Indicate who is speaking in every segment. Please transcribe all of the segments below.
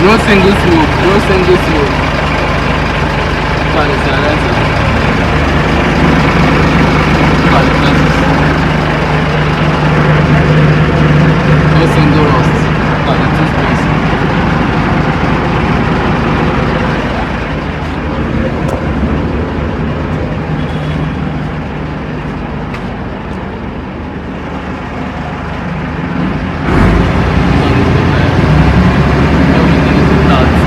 Speaker 1: No single smoke. No single smoke. Look at the silencer. Look at the glasses. No single rust. Look at the toothpaste. Everything is intact.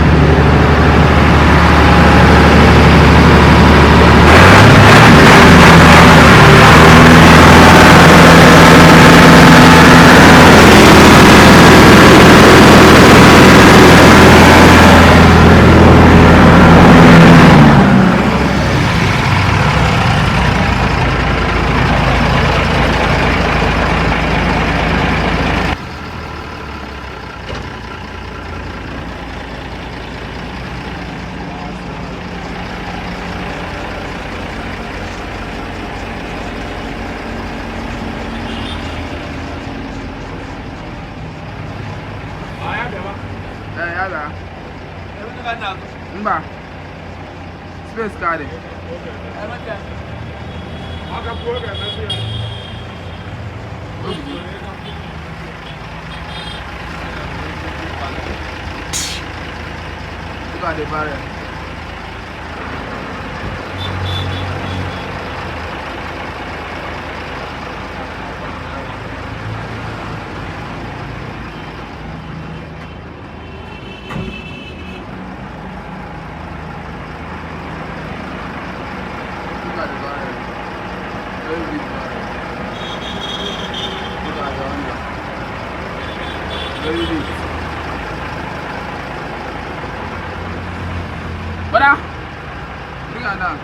Speaker 1: Yala. Mba. Space card. Look at the barrel. Look at the barrel. Very big barrel. Look at the under. Very big. Brother, look at that.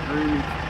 Speaker 1: Very big.